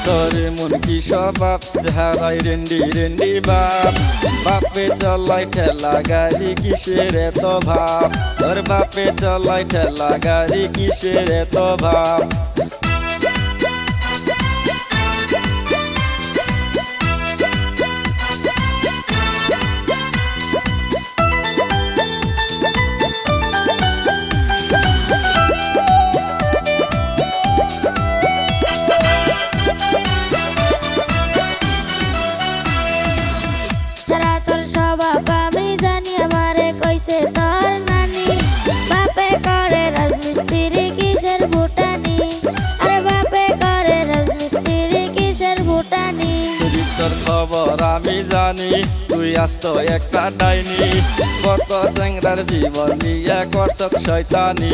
তোর মন কি স্বভাব চেহারাই রেন্ডি রেন্ডি বাপ বাপে চলাই ঠেলা গাড়ি কিসের এত ভাব তোর বাপে চলাই ঠেলা গাড়ি কিসের এত ভাব তোর খবর আমি জানি তুই আসতো একটা ডাইনি কত চেংড়ার জীবন নিয়ে করছত শয়তানি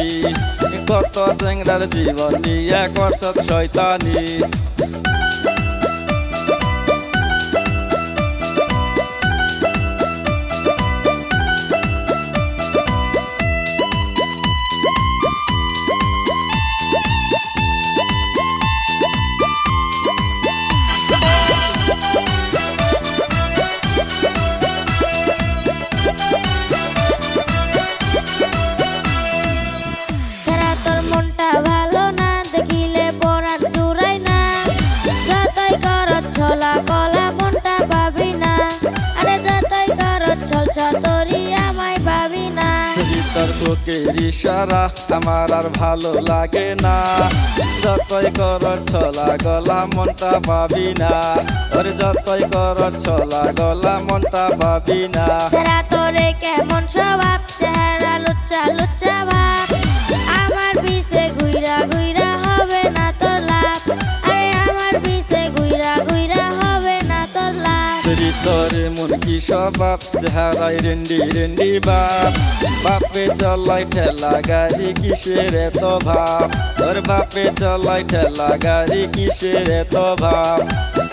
কত চেংড়ার জীবন নিয়ে করছত শয়তানি তোর চোখের ইশারা আমার আর ভালো লাগে না যতই কর ছলা গলা মনটা পাবি না তোর যতই কর ছলা গলা মনটা পাবি না তোরে কেমন স্বভাব চেহারা লুচ্চা লুচ্চা ভাব আমার পিছে ঘুইরা ঘুইরা হবে না তোর লাভ আরে আমার পিছে ঘুইরা ঘুইরা হবে না তোর লাভ তোর মন কি স্বভাব চেহারাই রেন্ডি রেন্ডি বাপ বাপে চলাই ঠেলা গাড়ি কিসের এত ভাব তোর বাপে চলাই ঠেলা গাড়ি কিসের এত ভাব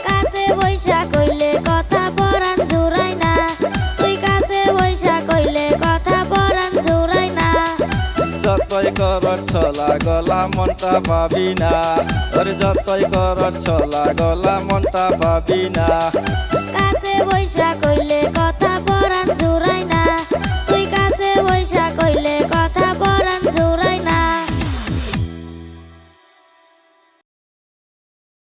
কাছে বৈশা কইলে কথা পরাণ জুড়াই না তুই কাছে বৈশা কইলে কথা পরাণ জুড়াই না যতই কর ছলা গলা মনটা পাবি না তোর যতই কর ছলা গলা মনটা পাবি না